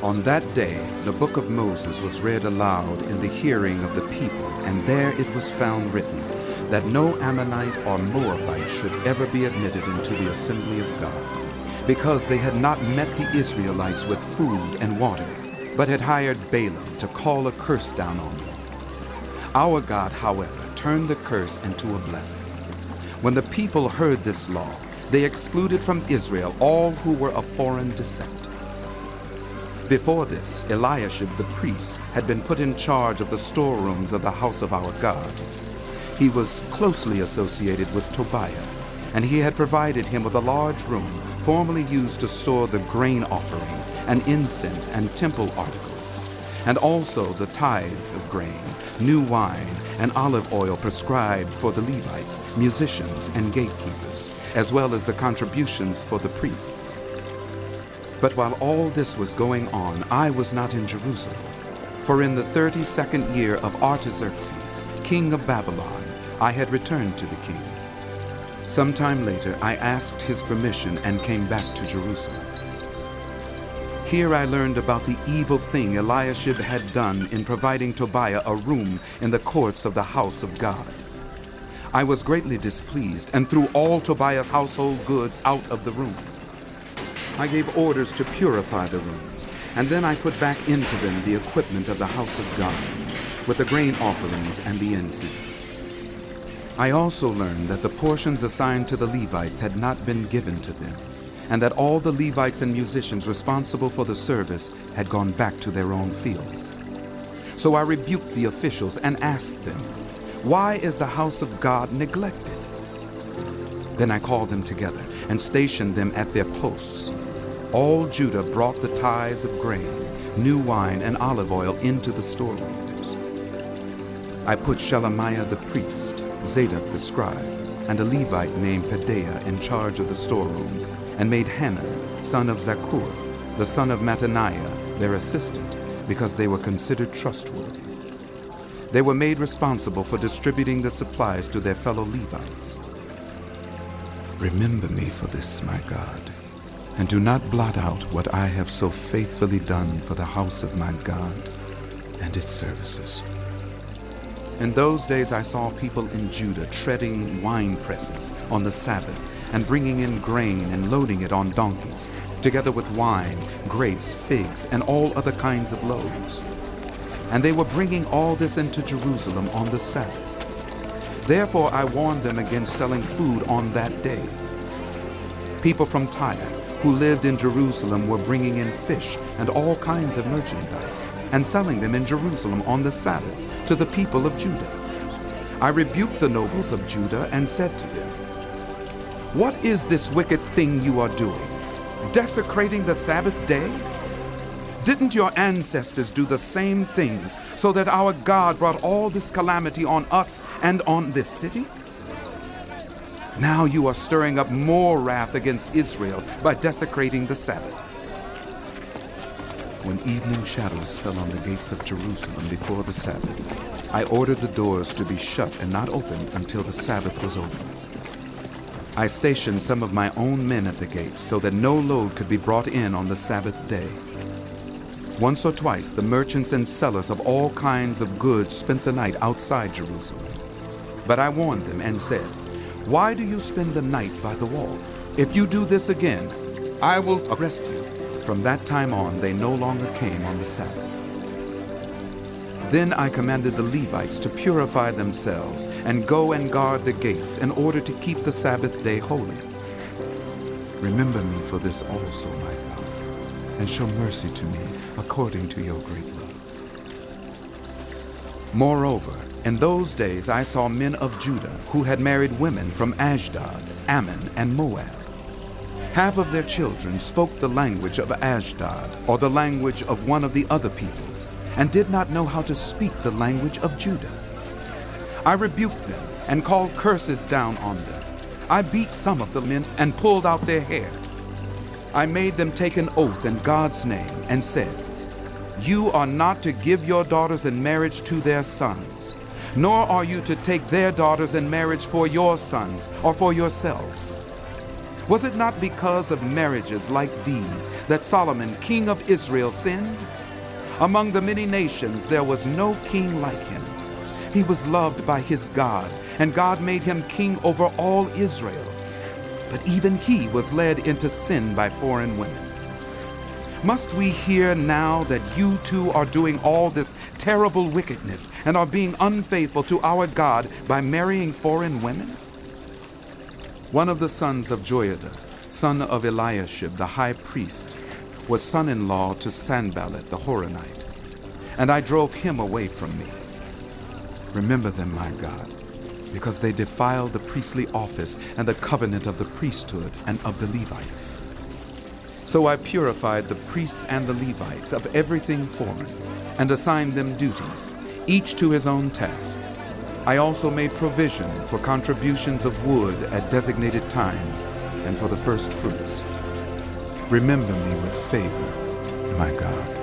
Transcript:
On that day, the book of Moses was read aloud in the hearing of the people, and there it was found written that no Ammonite or Moabite should ever be admitted into the assembly of God, because they had not met the Israelites with food and water, but had hired Balaam to call a curse down on them. Our God, however, turned the curse into a blessing. When the people heard this law, they excluded from Israel all who were of foreign descent. Before this, Eliashib the priest had been put in charge of the storerooms of the house of our God. He was closely associated with Tobiah, and he had provided him with a large room formerly used to store the grain offerings and incense and temple articles, and also the tithes of grain, new wine, and olive oil prescribed for the Levites, musicians, and gatekeepers, as well as the contributions for the priests. But while all this was going on, I was not in Jerusalem. For in the 32nd year of Artaxerxes, king of Babylon, I had returned to the king. Sometime later, I asked his permission and came back to Jerusalem. Here I learned about the evil thing Eliashib had done in providing Tobiah a room in the courts of the house of God. I was greatly displeased and threw all Tobiah's household goods out of the room. I gave orders to purify the rooms, and then I put back into them the equipment of the house of God, with the grain offerings and the incense. I also learned that the portions assigned to the Levites had not been given to them, and that all the Levites and musicians responsible for the service had gone back to their own fields. So I rebuked the officials and asked them, "Why is the house of God neglected?" Then I called them together and stationed them at their posts. All Judah brought the tithes of grain, new wine, and olive oil into the storerooms. I put Shelemiah the priest, Zadok the scribe, and a Levite named Pedaiah in charge of the storerooms, and made Hanan, son of Zakkur, the son of Mattaniah, their assistant, because they were considered trustworthy. They were made responsible for distributing the supplies to their fellow Levites. Remember me for this, my God, and do not blot out what I have so faithfully done for the house of my God and its services. In those days I saw people in Judah treading wine presses on the Sabbath and bringing in grain and loading it on donkeys, together with wine, grapes, figs, and all other kinds of loaves. And they were bringing all this into Jerusalem on the Sabbath. Therefore I warned them against selling food on that day. People from Tyre, who lived in Jerusalem, were bringing in fish and all kinds of merchandise and selling them in Jerusalem on the Sabbath to the people of Judah. I rebuked the nobles of Judah and said to them, "What is this wicked thing you are doing, desecrating the Sabbath day? Didn't your ancestors do the same things so that our God brought all this calamity on us and on this city? Now you are stirring up more wrath against Israel by desecrating the Sabbath." When evening shadows fell on the gates of Jerusalem before the Sabbath, I ordered the doors to be shut and not opened until the Sabbath was over. I stationed some of my own men at the gates so that no load could be brought in on the Sabbath day. Once or twice, the merchants and sellers of all kinds of goods spent the night outside Jerusalem. But I warned them and said, "Why do you spend the night by the wall? If you do this again, I will arrest you." From that time on, they no longer came on the Sabbath. Then I commanded the Levites to purify themselves and go and guard the gates in order to keep the Sabbath day holy. Remember me for this also, my God, and show mercy to me according to your great love. Moreover, in those days I saw men of Judah who had married women from Ashdod, Ammon, and Moab. Half of their children spoke the language of Ashdod, or the language of one of the other peoples, and did not know how to speak the language of Judah. I rebuked them and called curses down on them. I beat some of the men and pulled out their hair. I made them take an oath in God's name and said, "You are not to give your daughters in marriage to their sons, nor are you to take their daughters in marriage for your sons or for yourselves. Was it not because of marriages like these that Solomon, king of Israel, sinned? Among the many nations there was no king like him. He was loved by his God, and God made him king over all Israel. But even he was led into sin by foreign women. Must we hear now that you too are doing all this terrible wickedness and are being unfaithful to our God by marrying foreign women? One of the sons of Joiada, son of Eliashib the high priest, was son-in-law to Sanballat the Horonite, and I drove him away from me. Remember them, my God, because they defiled the priestly office and the covenant of the priesthood and of the Levites. So I purified the priests and the Levites of everything foreign, and assigned them duties, each to his own task. I also made provision for contributions of wood at designated times and for the first fruits. Remember me with favor, my God.